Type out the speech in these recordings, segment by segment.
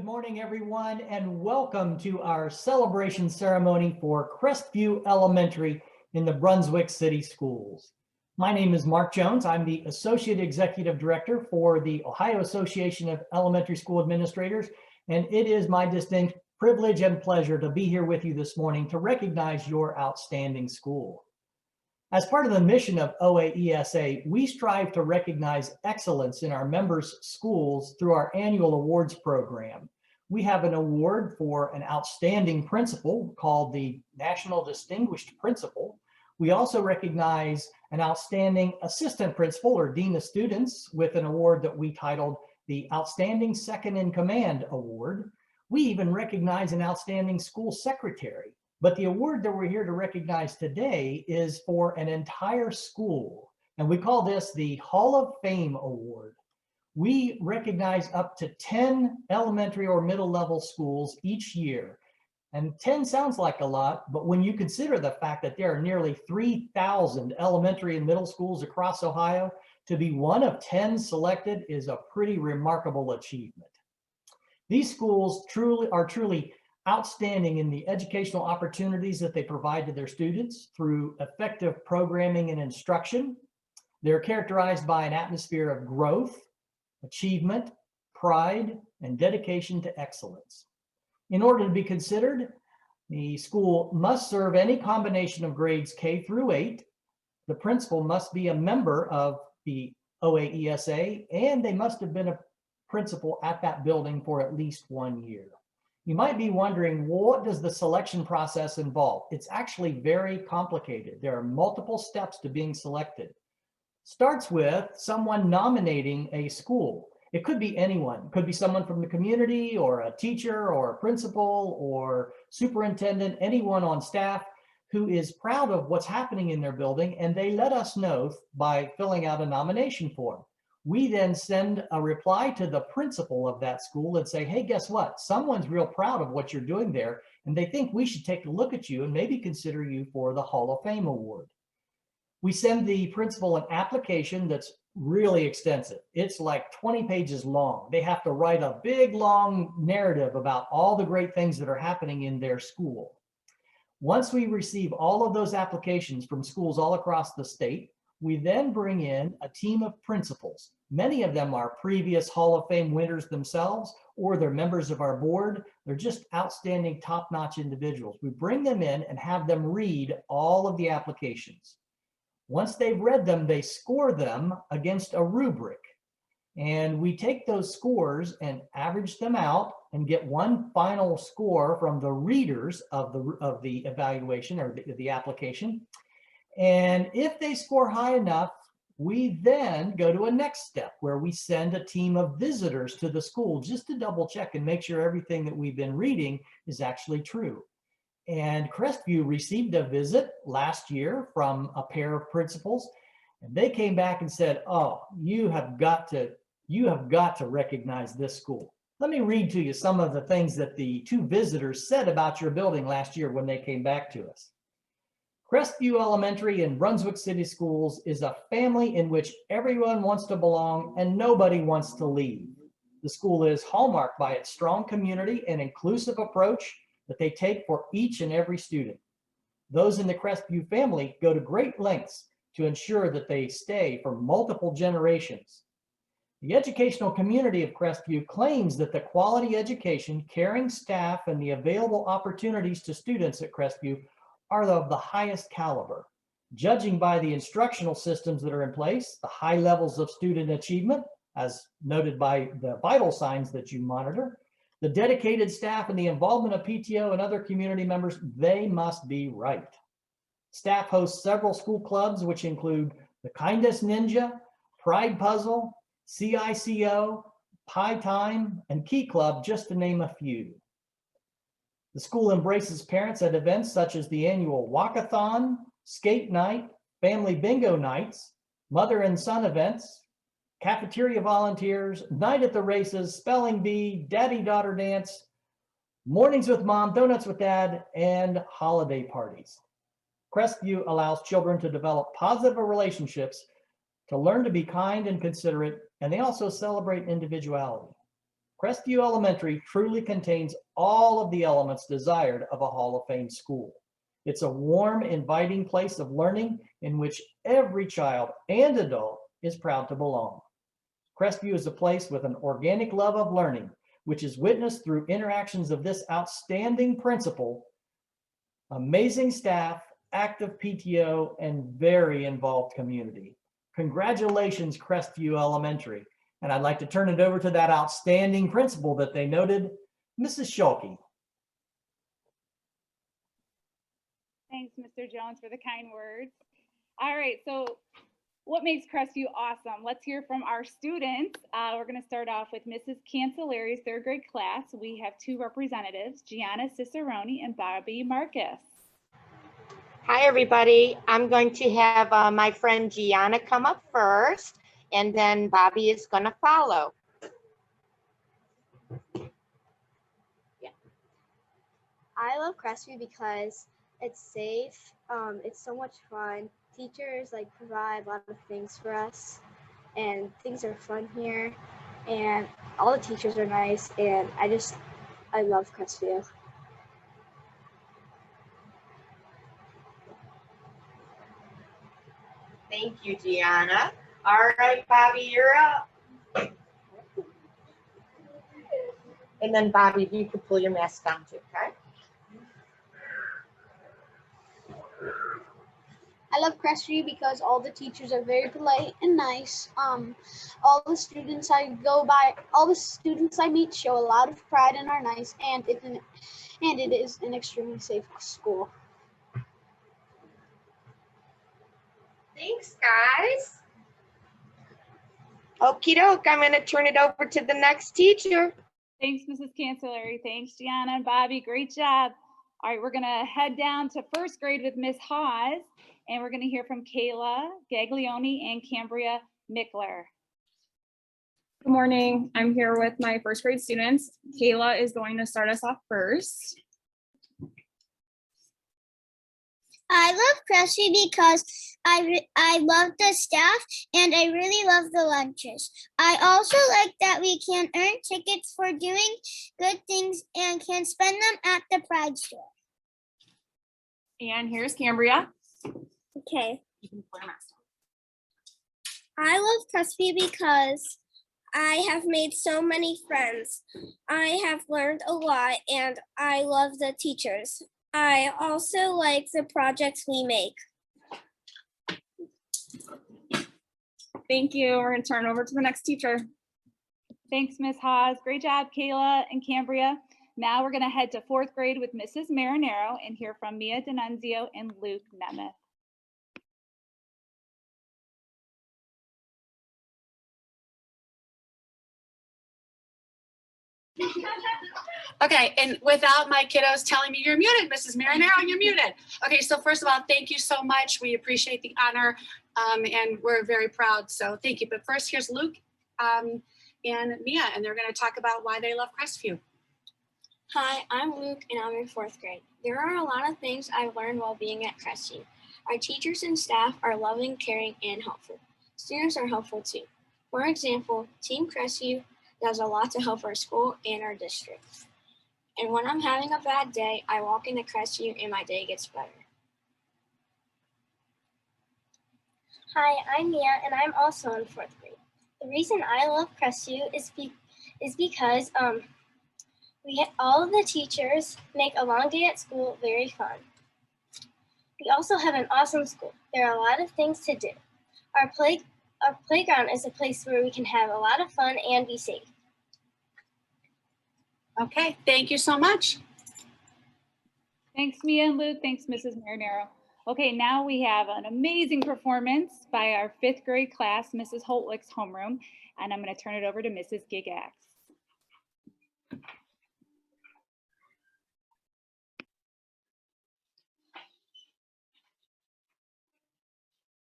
Good morning, everyone, and welcome to our celebration ceremony for Crestview Elementary in the Brunswick City Schools. My name is Mark Jones. I'm the Associate Executive Director for the Ohio Association of Elementary School Administrators, and it is my distinct privilege and pleasure to be here with you this morning to recognize your outstanding school. As part of the mission of OAESA, we strive to recognize excellence in our members' schools through our annual awards program. We have an award for an outstanding principal called the National Distinguished Principal. We also recognize an outstanding assistant principal or dean of students with an award that we titled the Outstanding Second in Command Award. We even recognize an outstanding school secretary. But the award that we're here to recognize today is for an entire school, and we call this the Hall of Fame Award. We recognize up to 10 elementary or middle level schools each year. And 10 sounds like a lot, but when you consider the fact that there are nearly 3,000 elementary and middle schools across Ohio, to be one of 10 selected is a pretty remarkable achievement. These schools are truly outstanding in the educational opportunities that they provide to their students through effective programming and instruction. They're characterized by an atmosphere of growth, achievement, pride, and dedication to excellence. In order to be considered, the school must serve any combination of grades K through 8. The principal must be a member of the OAESA, and they must have been a principal at that building for at least 1 year. You might be wondering, what does the selection process involve? It's actually very complicated. There are multiple steps to being selected. Starts with someone nominating a school. It could be anyone. It could be someone from the community or a teacher or a principal or superintendent, anyone on staff who is proud of what's happening in their building, and they let us know by filling out a nomination form. We then send a reply to the principal of that school and say, hey, guess what? Someone's real proud of what you're doing there, and they think we should take a look at you and maybe consider you for the Hall of Fame Award. We send the principal an application that's really extensive. It's like 20 pages long. They have to write a big, long narrative about all the great things that are happening in their school. Once we receive all of those applications from schools all across the state, we then bring in a team of principals. Many of them are previous Hall of Fame winners themselves, or they're members of our board. They're just outstanding, top-notch individuals. We bring them in and have them read all of the applications. Once they've read them, they score them against a rubric. And we take those scores and average them out and get one final score from the readers of the evaluation or the application. And if they score high enough, we then go to a next step where we send a team of visitors to the school just to double check and make sure everything that we've been reading is actually true. And Crestview received a visit last year from a pair of principals, and they came back and said, oh, you have got to recognize this school. Let me read to you some of the things that the two visitors said about your building last year when they came back to us. Crestview Elementary in Brunswick City Schools is a family in which everyone wants to belong and nobody wants to leave. The school is hallmarked by its strong community and inclusive approach that they take for each and every student. Those in the Crestview family go to great lengths to ensure that they stay for multiple generations. The educational community of Crestview claims that the quality education, caring staff, and the available opportunities to students at Crestview are of the highest caliber. Judging by the instructional systems that are in place, the high levels of student achievement, as noted by the vital signs that you monitor, the dedicated staff and the involvement of PTO and other community members, they must be right. Staff hosts several school clubs, which include the Kindness Ninja, Pride Puzzle, CICO, Pie Time, and Key Club, just to name a few. The school embraces parents at events such as the annual Walkathon, Skate Night, Family Bingo Nights, Mother and Son events, cafeteria volunteers, night at the races, spelling bee, daddy-daughter dance, mornings with mom, donuts with dad, and holiday parties. Crestview allows children to develop positive relationships, to learn to be kind and considerate, and they also celebrate individuality. Crestview Elementary truly contains all of the elements desired of a Hall of Fame school. It's a warm, inviting place of learning in which every child and adult is proud to belong. Crestview is a place with an organic love of learning, which is witnessed through interactions of this outstanding principal, amazing staff, active PTO, and very involved community. Congratulations, Crestview Elementary. And I'd like to turn it over to that outstanding principal that they noted, Mrs. Schulke. Thanks, Mr. Jones, for the kind words. All right, so what makes Crestview awesome? Let's hear from our students. We're going to start off with Mrs. Cancellari's third grade class. We have two representatives, Gianna Cicerone and Bobby Marcus. Hi, everybody. I'm going to have my friend Gianna come up first, and then Bobby is going to follow. Yeah. I love Crestview because it's safe. It's so much fun. Teachers provide a lot of things for us, and things are fun here. And all the teachers are nice, and I love Crestview. Thank you, Gianna. All right, Bobby, you're up. And then Bobby, you can pull your mask down too, okay? I love Crestview because all the teachers are very polite and nice. All the students I meet show a lot of pride and are nice, and it is an extremely safe school. Thanks, guys. Okie doke, I'm going to turn it over to the next teacher. Thanks, Mrs. Cancellari. Thanks, Gianna and Bobby. Great job. All right, we're going to head down to first grade with Miss Hawes, and we're going to hear from Kayla Gaglione and Cambria Mickler. Good morning. I'm here with my first grade students. Kayla is going to start us off first. I love Crestview because I love the staff and I really love the lunches. I also like that we can earn tickets for doing good things and can spend them at the Pride store. And here's Cambria. Okay. You can put your mask on. I love Crestview because I have made so many friends. I have learned a lot and I love the teachers. I also like the projects we make. Thank you. We're going to turn over to the next teacher. Thanks, Miss Hawes. Great job, Kayla and Cambria. Now we're going to head to fourth grade with Mrs. Marinero and hear from Mia D'Annunzio and Luke Nemeth. Okay, and without my kiddos telling me you're muted, Mrs. Marinero, you're muted. Okay, so first of all, thank you so much. We appreciate the honor and we're very proud, so thank you. But first, here's Luke and Mia, and they're gonna talk about why they love Crestview. Hi, I'm Luke and I'm in fourth grade. There are a lot of things I've learned while being at Crestview. Our teachers and staff are loving, caring, and helpful. Students are helpful too. For example, Team Crestview does a lot to help our school and our district. And when I'm having a bad day, I walk into Crestview and my day gets better. Hi, I'm Mia and I'm also in fourth grade. The reason I love Crestview is because all of the teachers make a long day at school very fun. We also have an awesome school. There are a lot of things to do. Our playground is a place where we can have a lot of fun and be safe. Okay, thank you so much. Thanks, Mia and Luke. Thanks, Mrs. Marinero. Okay, now we have an amazing performance by our fifth grade class, Mrs. Holtwick's homeroom, and I'm going to turn it over to Mrs. Gigax.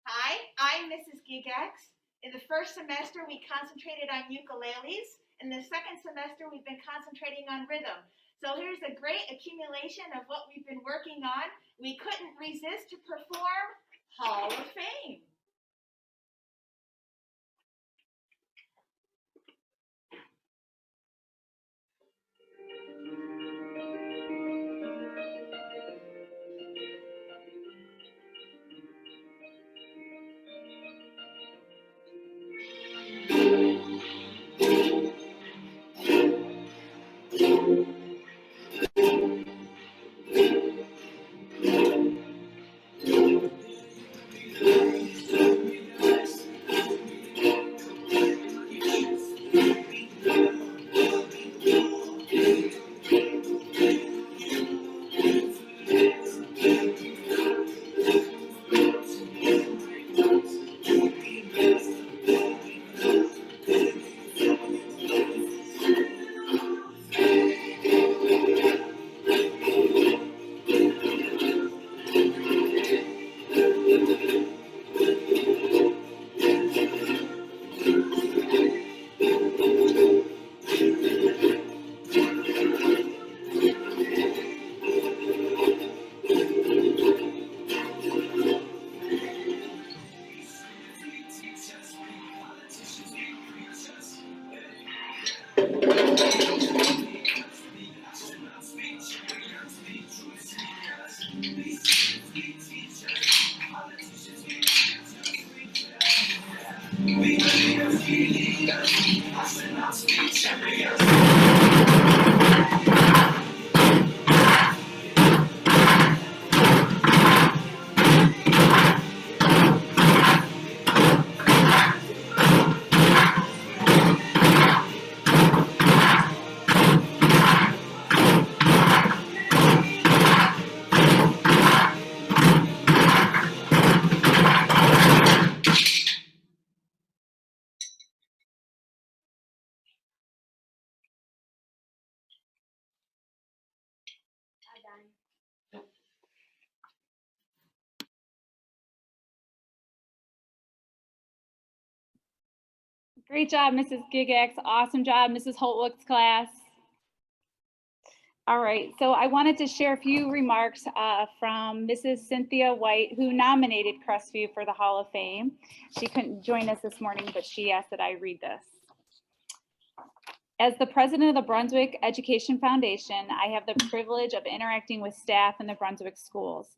Hi, I'm Mrs. Gigax. In the first semester, we concentrated on ukuleles. In the second semester, we've been concentrating on rhythm. So here's a great accumulation of what we've been working on. We couldn't resist to perform Hall of Fame. Great job, Mrs. Gigax. Awesome job, Mrs. Holtwick's class. All right, so I wanted to share a few remarks from Mrs. Cynthia White, who nominated Crestview for the Hall of Fame. She couldn't join us this morning, but she asked that I read this. As the president of the Brunswick Education Foundation, I have the privilege of interacting with staff in the Brunswick schools.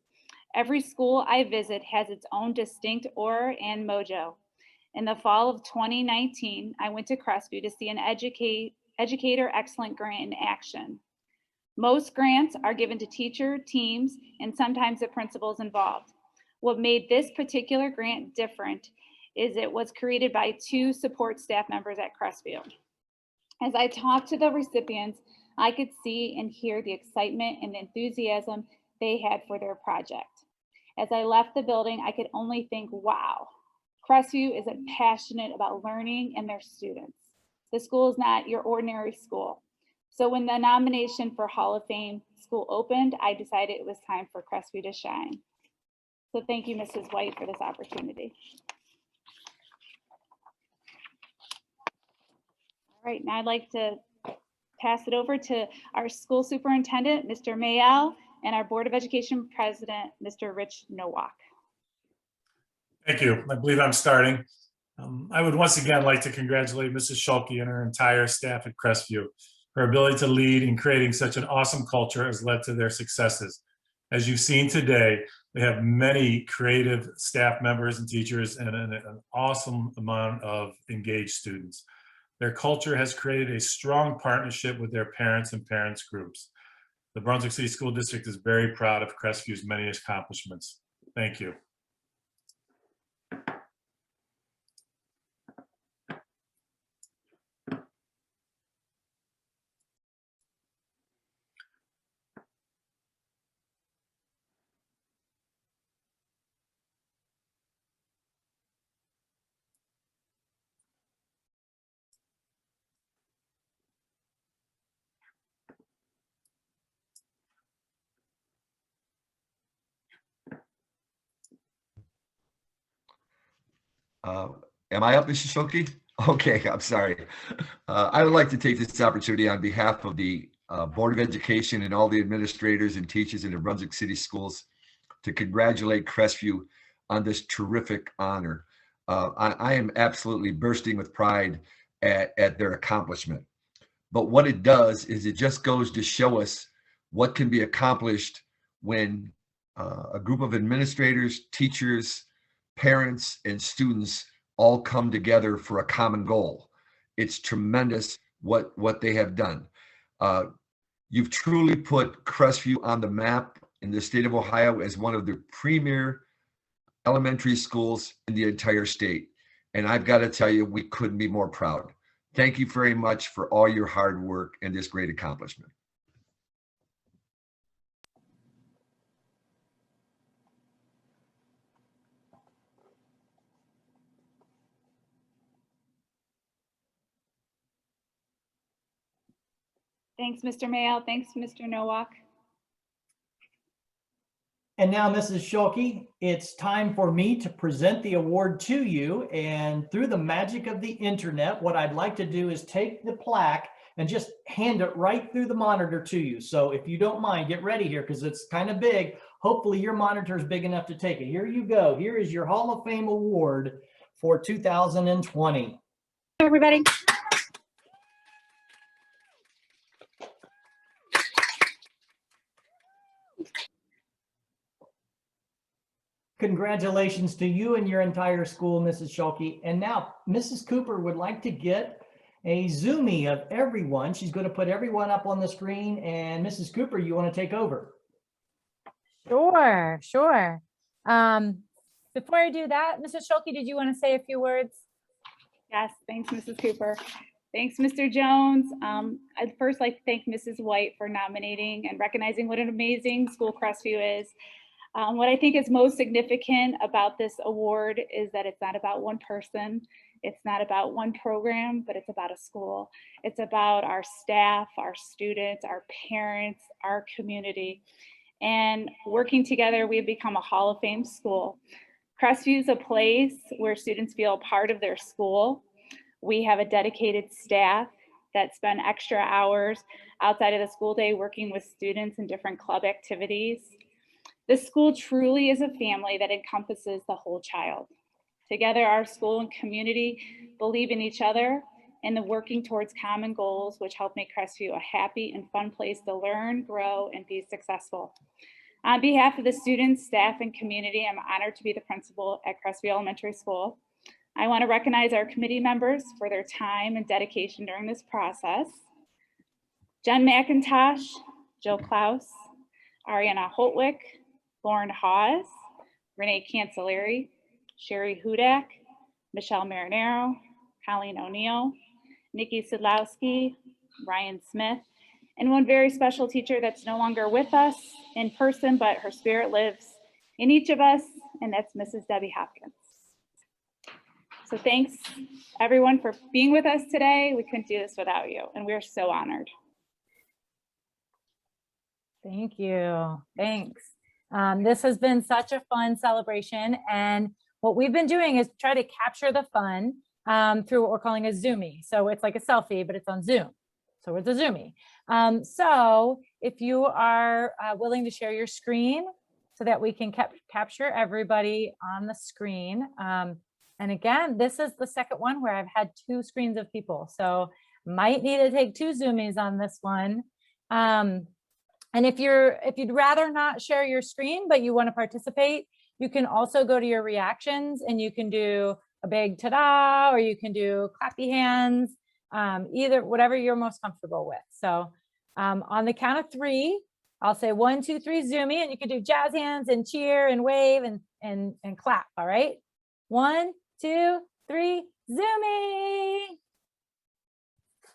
Every school I visit has its own distinct aura and mojo. In the fall of 2019, I went to Crestview to see an Educator Excellent Grant in action. Most grants are given to teacher, teams, and sometimes the principals involved. What made this particular grant different is it was created by 2 support staff members at Crestview. As I talked to the recipients, I could see and hear the excitement and enthusiasm they had for their project. As I left the building, I could only think, wow, Crestview is passionate about learning and their students. The school is not your ordinary school. So when the nomination for Hall of Fame school opened, I decided it was time for Crestview to shine. So thank you, Mrs. White, for this opportunity. All right, now I'd like to pass it over to our school superintendent, Mr. Mayel, and our Board of Education president, Mr. Rich Nowak. Thank you. I believe I'm starting. I would once again like to congratulate Mrs. Schulke and her entire staff at Crestview. Her ability to lead in creating such an awesome culture has led to their successes. As you've seen today, they have many creative staff members and teachers and an awesome amount of engaged students. Their culture has created a strong partnership with their parents and parents groups. The Brunswick City School District is very proud of Crestview's many accomplishments. Thank you. Am I up, Mrs. Schulke? Okay, I'm sorry. I would like to take this opportunity on behalf of the Board of Education and all the administrators and teachers in the Brunswick City Schools to congratulate Crestview on this terrific honor. I am absolutely bursting with pride at their accomplishment. But what it does is it just goes to show us what can be accomplished when a group of administrators, teachers, parents, and students all come together for a common goal. It's tremendous what they have done. You've truly put Crestview on the map in the state of Ohio as one of the premier elementary schools in the entire state. And I've got to tell you, we couldn't be more proud. Thank you very much for all your hard work and this great accomplishment. Thanks, Mr. Mayel. Thanks, Mr. Nowak. And now, Mrs. Schulke, it's time for me to present the award to you. And through the magic of the internet, what I'd like to do is take the plaque and just hand it right through the monitor to you. So if you don't mind, get ready here because it's kind of big. Hopefully your monitor is big enough to take it. Here you go. Here is your Hall of Fame award for 2020. Everybody. Congratulations to you and your entire school, Mrs. Schulke. And now Mrs. Cooper would like to get a zoomie of everyone. She's going to put everyone up on the screen. And Mrs. Cooper, you want to take over? Sure. Before I do that, Mrs. Schulke, did you want to say a few words? Yes, thanks, Mrs. Cooper. Thanks, Mr. Jones. I'd first like to thank Mrs. White for nominating and recognizing what an amazing school Crestview is. What I think is most significant about this award is that it's not about one person, it's not about one program, but it's about a school. It's about our staff, our students, our parents, our community. And working together, we've become a Hall of Fame school. Crestview is a place where students feel part of their school, We have a dedicated staff that spend extra hours outside of the school day working with students in different club activities. The school truly is a family that encompasses the whole child. Together, our school and community believe in each other and the working towards common goals, which help make Crestview a happy and fun place to learn, grow, and be successful. On behalf of the students, staff, and community, I'm honored to be the principal at Crestview Elementary School. I want to recognize our committee members for their time and dedication during this process. Jen McIntosh, Jill Klaus, Ariana Holtwick, Lauren Hawes, Renee Cancelleri, Sherry Hudak, Michelle Marinero, Colleen O'Neill, Nikki Sidlowski, Ryan Smith, and one very special teacher that's no longer with us in person, but her spirit lives in each of us, and that's Mrs. Debbie Hopkins. So thanks everyone for being with us today. We couldn't do this without you, and we're so honored. Thank you. Thanks. This has been such a fun celebration, and what we've been doing is try to capture the fun through what we're calling a Zoomie. So it's like a selfie, but it's on Zoom. So it's a Zoomie. So if you are willing to share your screen so that we can capture everybody on the screen. And again, this is the second one where I've had 2 screens of people. So might need to take 2 Zoomies on this one. And if you'd rather not share your screen, but you want to participate, you can also go to your reactions and you can do a big ta-da, or you can do clappy hands, either whatever you're most comfortable with. So on the count of 3, I'll say 1, 2, 3, Zoomie, and you can do jazz hands and cheer and wave and clap. All right. 1, 2, 3, Zoomie.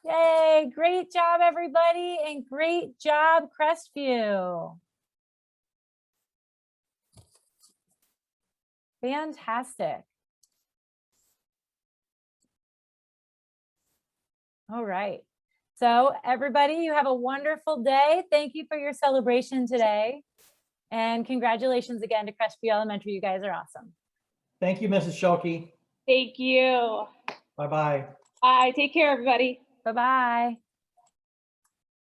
Yay, great job, everybody, and great job, Crestview. Fantastic. All right. So everybody, you have a wonderful day. Thank you for your celebration today. And congratulations again to Crestview Elementary. You guys are awesome. Thank you, Mrs. Schulke. Thank you. Bye-bye. Bye. Take care, everybody. Bye-bye.